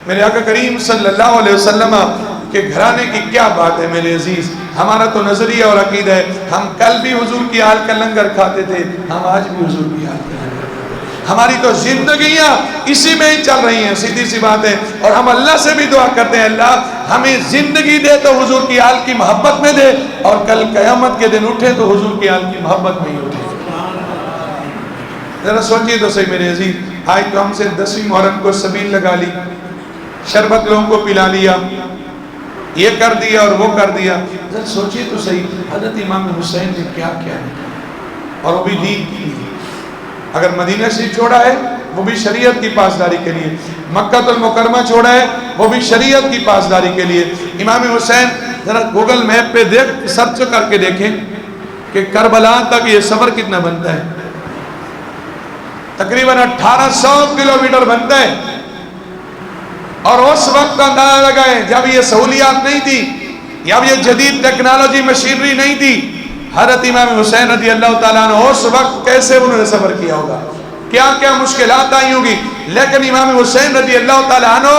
میرے آقا کریم صلی اللہ علیہ وسلم کے گھرانے کی کیا بات ہے میرے عزیز. ہمارا تو نظریہ اور عقیدہ ہے, ہم کل بھی حضور کی آل کا لنگر کھاتے تھے, ہم آج بھی حضور کی آل کا لنگر. ہماری تو زندگیاں اسی میں ہی چل رہی ہیں, سیدھی سی بات ہے. اور ہم اللہ سے بھی دعا کرتے ہیں, اللہ ہمیں زندگی دے تو حضور کی آل کی محبت میں دے, اور کل قیامت کے دن اٹھے تو حضور کی آل کی محبت میں ہی اٹھے. ذرا سوچئے تو صحیح میرے عزیز, آج تو ہم سے 10ویں محرم کو سبیل لگا لی, شربت لوگوں کو پلا لیا, یہ کر دیا اور وہ کر دیا. ذرا سوچئے تو صحیح, حضرت امام حسین نے کیا کیا ہے, اور وہ بھی دین کی. اگر مدینہ شریف چھوڑا ہے وہ بھی شریعت کی پاسداری کے لیے, مکہ المکرمہ چھوڑا ہے وہ بھی شریعت کی پاسداری کے لیے. امام حسین ذرا گوگل میپ پہ سرچ کر کے دیکھیں کہ کربلا تک یہ سفر کتنا بنتا ہے. تقریباً 1800 کلومیٹر بنتا ہے. اور اس وقت اندازہ لگائیں جب یہ سہولیات نہیں تھی, جب یہ جدید ٹیکنالوجی مشینری نہیں تھی, حضرت امام حسین رضی اللہ تعالیٰ عنہ اس وقت کیسے انہوں نے صبر کیا ہوگا, کیا کیا مشکلات آئی ہوگی. لیکن امام حسین رضی اللہ تعالیٰ عنہ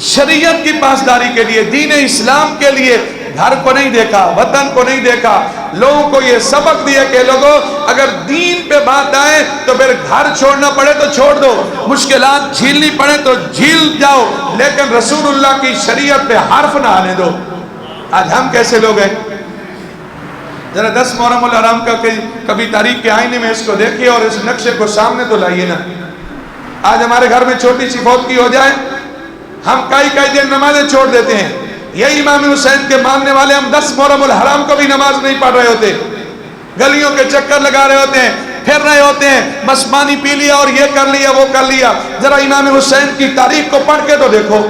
شریعت کی پاسداری کے لیے, دین اسلام کے لیے گھر کو نہیں دیکھا, وطن کو نہیں دیکھا, لوگوں کو یہ سبق دیا کہ لوگوں اگر دین پہ بات آئے تو پھر گھر چھوڑنا پڑے تو چھوڑ دو, مشکلات جھیلنی پڑے تو جھیل جاؤ, لیکن رسول اللہ کی شریعت پہ حرف نہ آنے دو. آج ہم کیسے لوگ ہیں؟ ذرا 10 محرم الحرام کا کبھی تاریخ کے آئینے میں اس کو دیکھیے اور اس نقشے کو سامنے تو لائیے نا. آج ہمارے گھر میں چھوٹی سی فوتگی ہو جائے, ہم کئی دن نمازیں چھوڑ دیتے ہیں. یہی امام حسین کے ماننے والے, ہم 10 محرم الحرام کو بھی نماز نہیں پڑھ رہے ہوتے, گلیوں کے چکر لگا رہے ہوتے ہیں, پھر رہے ہوتے ہیں, بس پانی پی لیا اور یہ کر لیا وہ کر لیا. ذرا امام حسین کی تاریخ کو پڑھ کے تو دیکھو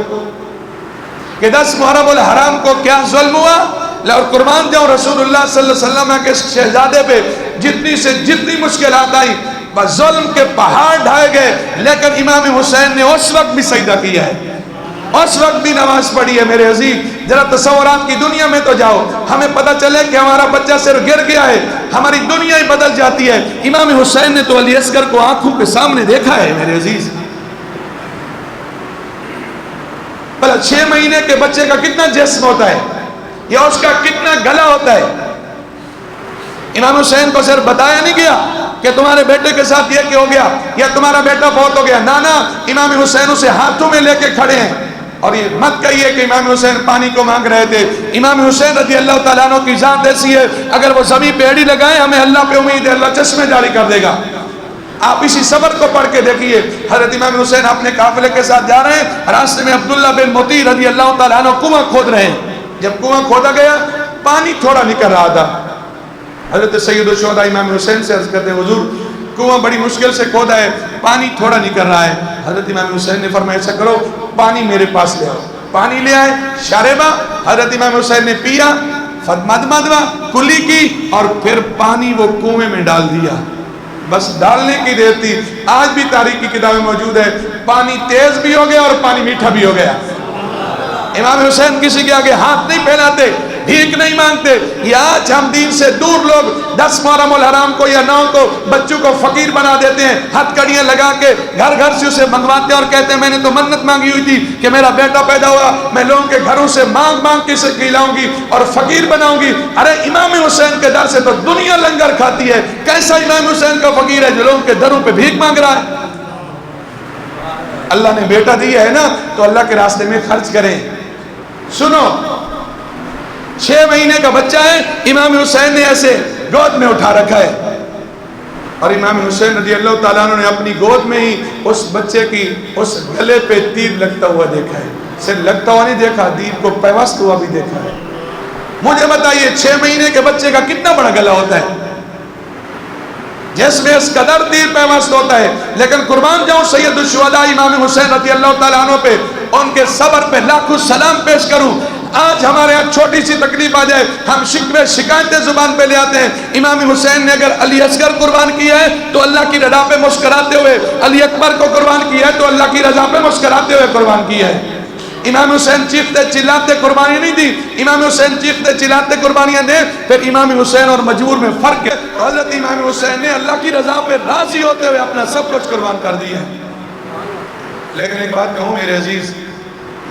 کہ 10 محرم الحرام کو کیا ظلم ہوا, اور قربان جاؤں رسول اللہ صلی اللہ علیہ وسلم کے شہزادے پہ جتنی سے جتنی مشکلات آئی, بس ظلم کے پہاڑ ڈھائے گئے, لیکن امام حسین نے اس وقت بھی سجدہ کیا ہے, اس وقت بھی نماز پڑھی ہے. میرے عزیز ذرا تصورات کی دنیا میں تو جاؤ, ہمیں پتہ چلے کہ ہمارا بچہ صرف گر گیا ہے, ہماری دنیا ہی بدل جاتی ہے. امام حسین نے تو علی اصغر کو آنکھوں کے سامنے دیکھا ہے میرے عزیز. بھلا 6 مہینے کے بچے کا کتنا جسم ہوتا ہے, یا اس کا کتنا گلا ہوتا ہے. امام حسین کو صرف بتایا نہیں گیا کہ تمہارے بیٹے کے ساتھ یہ ہو گیا یا تمہارا بیٹا فوت ہو گیا, نانا امام حسین اسے ہاتھوں میں لے کے کھڑے ہیں. اور یہ مت کہیے کہ امام حسین پانی کو مانگ رہے تھے. امام حسین رضی اللہ تعالیٰ عنہ کی ذات ایسی ہے, اگر وہ زمین پہ ایڑی لگائیں ہمیں اللہ پہ امید ہے, اللہ چشمے جاری کر دے گا. آپ اسی صبر کو پڑھ کے دیکھیے. حضرت امام حسین اپنے قافلے کے ساتھ جا رہے ہیں, راستے میں عبداللہ بن مطیع رضی اللہ تعالیٰ عنہ کنواں کھود رہے ہیں. جب کنواں کھودا گیا پانی تھوڑا نکل رہا تھا, حضرت سید الشہداء امام حسین سے عرض کرتے, حضور کنواں بڑی مشکل سے کھودا ہے, پانی تھوڑا نکل رہا ہے. حضرت امام حسین نے فرمایا ایسا کرو پانی میرے پاس لے آؤ. پانی لے آئے, شاربہ حضرت امام حسین نے پیا, مدمدہ کلی کی, اور پھر پانی وہ کنویں میں ڈال دیا. بس ڈالنے کی دیر تھی. آج بھی تاریخ کی کتابیں موجود ہے, پانی تیز بھی ہو گیا اور پانی میٹھا بھی ہو گیا. امام حسین کسی کے آگے ہاتھ نہیں پھیلاتے, بھیک نہیں مانگتے. یہ آج ہم دین سے دور لوگ 10 محرم الحرام کو یا 9 کو بچوں کو فقیر بنا دیتے ہیں, ہتھ کڑیاں لگا کے گھر گھر سے اسے منگواتے ہیں اور کہتے ہیں میں نے تو منت مانگی ہوئی تھی کہ میرا بیٹا پیدا ہوا, میں لوگوں کے گھروں سے مانگ مانگ کے اسے کھلاؤں گی اور فقیر بناؤں گی. ارے امام حسین کے در سے تو دنیا لنگر کھاتی ہے, کیسا امام حسین کا فقیر ہے جو لوگوں کے دروں پہ بھیک مانگ رہا ہے. اللہ نے بیٹا دیا ہے نا تو اللہ کے راستے میں خرچ کریں. سنو 6 مہینے کا بچہ ہے, امام حسین نے ایسے گود میں اٹھا رکھا ہے, اور امام حسین رضی اللہ تعالیٰ عنہ نے اپنی گود میں ہی اس بچے کی اس گلے پہ تیر لگتا ہوا دیکھا ہے. صرف لگتا ہوا نہیں دیکھا, تیر کو پیوست ہوا بھی دیکھا ہے. مجھے بتائیے 6 مہینے کے بچے کا کتنا بڑا گلا ہوتا ہے جس میں اس قدر تیر پیوست ہوتا ہے. لیکن قربان جاؤں سید الشہداء امام حسین رضی اللہ تعالیٰ عنہ پہ, ان کے صبر پہ لاکھوں سلام پیش کروں. آج ہمارے یہاں چھوٹی سی تکلیف آ جائے ہم شکوے شکایتیں زبان پہ لے آتے ہیں. امام حسین نے اگر علی اصغر قربان کیا ہے تو اللہ کی رضا پہ مسکراتے ہوئے, علی اکبر کو قربان کیا ہے تو اللہ کی رضا پہ مسکراتے ہوئے قربان کیا ہے. امام حسین چیختے چلاتے قربانی نہیں دی, امام حسین چیختے چلاتے قربانیاں دیں. پھر امام حسین اور مجبور میں فرق ہے. حضرت امام حسین نے اللہ کی رضا پہ راضی ہوتے ہوئے اپنا سب کچھ قربان کر دیا ہے. لیکن ایک بات کہوں میرے عزیز,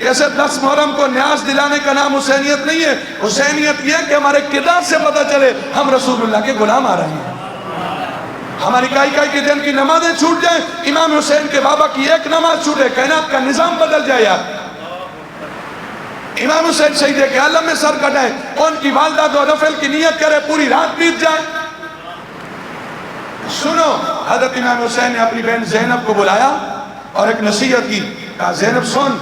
جیسے 10 محرم کو نیاز دلانے کا نام حسینیت نہیں ہے. حسینیت یہ کہ ہمارے کردار سے پتہ چلے ہم رسول اللہ کے غلام آ رہے ہیں. ہماری کائی کے دن کی نمازیں چھوٹ جائیں, امام حسین کے بابا کی ایک نماز چھوٹے, کائنات کا نظام بدل جائے. یار امام حسین شہید کے عالم میں سر کٹائے, ان کی والدہ دو نفل کی نیت کرے, پوری رات بیت جائے. سنو, حضرت امام حسین نے اپنی بہن زینب کو بلایا اور ایک نصیحت کی. کہا زینب سن,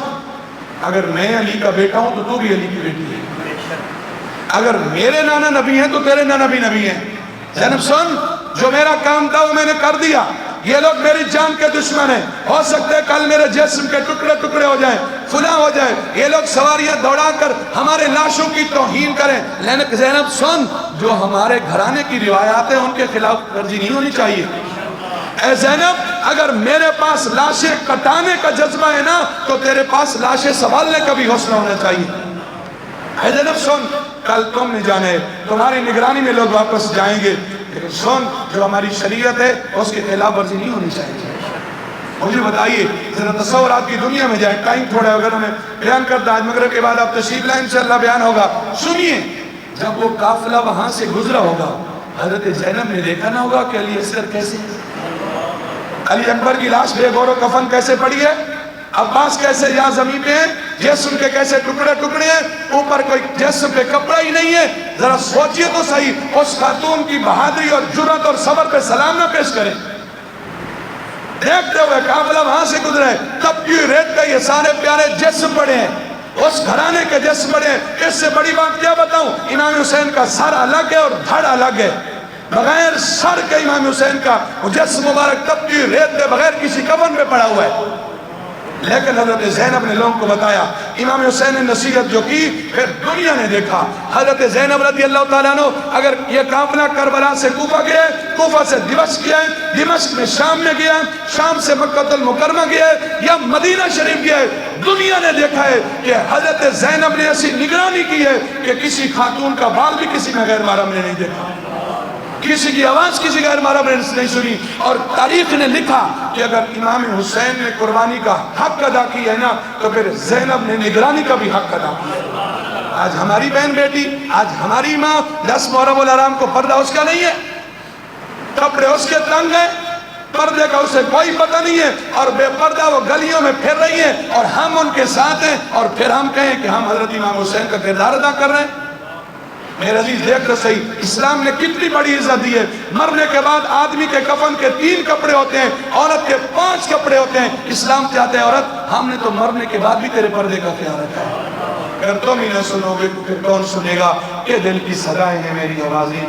اگر میں علی کا بیٹا ہوں تو تو بھی علی کی بیٹی ہے. اگر میرے نانا نبی ہیں تو تیرے نانا بھی نبی ہیں. زینب سن, جو میرا کام تھا وہ میں نے کر دیا. یہ لوگ میری جان کے دشمن ہیں, ہو سکتے کل میرے جسم کے ٹکڑے ٹکڑے ہو جائیں, فلاں ہو جائے. یہ لوگ سواریاں دوڑا کر ہمارے لاشوں کی توہین کریں, لیکن زینب سن, جو ہمارے گھرانے کی روایات ہیں ان کے خلاف ورزی نہیں ہونی چاہیے. اے زینب, اگر میرے پاس لاشیں کٹانے کا جذبہ ہے نا تو تیرے پاس لاشیں سنبھالنے کا بھی حوصلہ ہونا چاہیے. اے زینب سن, کل تم نہیں جانے, تمہاری نگرانی میں لوگ واپس جائیں گے, لیکن سن, جو ہماری شریعت ہے اس کے خلاف ورزی نہیں ہونی چاہیے. مجھے بتائیے, ذرا تصورات کی دنیا میں جائیں. ٹائم تھوڑا ہے, اگر میں بیان کرتا, آج مغرب کے بعد آپ تشریف لائیں, انشاءاللہ بیان ہوگا. سنیے, جب وہ قافلہ وہاں سے گزرا ہوگا, حضرت زینب نے دیکھا نہ ہوگا کہ علی اصغر کیسے ہے, علی اکبر کی لاش بے گور و کفن کیسے پڑی ہے, عباس کیسے یہاں زمین پہ ہیں, جسم کے کیسے ٹکڑے ٹکڑے ہیں, اوپر کوئی جسم پہ کپڑا ہی نہیں ہے. ذرا سوچئے تو صحیح, اس خاتون کی بہادری اور جرأت اور صبر پہ سلام نہ پیش کریں. دیکھتے ہوئے قافلہ وہاں سے گزرے, تب کی ریت پہ یہ سارے پیارے جسم پڑے ہیں, اس گھرانے کے جسم پڑے ہیں. اس سے بڑی بات کیا بتاؤں, امام حسین کا سر الگ ہے اور دھڑ الگ ہے. بغیر سر کے امام حسین کا جسم مبارک تب کی ریت پہ بغیر کسی کفن پہ پڑا ہوا ہے. لیکن حضرت زینب نے لوگوں کو بتایا, امام حسین نے نصیحت جو کی, پھر دنیا نے دیکھا. حضرت زینب رضی اللہ تعالیٰ عنہ اگر یہ قافلہ کربلا سے کوفہ گئے, کوفہ سے دمشق گئے, دمشق میں شام میں گیا, شام سے مکہ المکرمہ گیا, یا مدینہ شریف گیا, دنیا نے دیکھا ہے کہ حضرت زینب نے ایسی نگرانی کی ہے کہ کسی خاتون کا بال بھی کسی میں غیر محرم نے نہیں دیکھا, کسی کی آواز کسی غیر محرم نے نہیں سنی. اور تاریخ نے لکھا کہ اگر امام حسین نے قربانی کا حق ادا کی ہے نا تو پھر زینب نے نگرانی کا بھی حق ادا کیا. آج ہماری بہن بیٹی, آج ہماری ماں 10 محرم الحرام کو پردہ اس کا نہیں ہے, کپڑے اس کے تنگ ہیں, پردے کا اسے کوئی پتہ نہیں ہے, اور بے پردہ وہ گلیوں میں پھر رہی ہیں, اور ہم ان کے ساتھ ہیں, اور پھر ہم کہیں کہ ہم حضرت امام حسین کا کردار ادا کر رہے ہیں. میرے عزیز دیکھ تو صحیح, اسلام نے کتنی بڑی عزت دی ہے. مرنے کے بعد آدمی کے کفن کے 3 کپڑے ہوتے ہیں, عورت کے 5 کپڑے ہوتے ہیں. اسلام چاہتے ہیں عورت, ہم نے تو مرنے کے بعد بھی تیرے پردے کا خیال رکھا ہے. اگر تم ہی نہ سنو گے تو پھر کون سنے گا؟ کہ دل کی صدائیں ہیں میری آوازیں.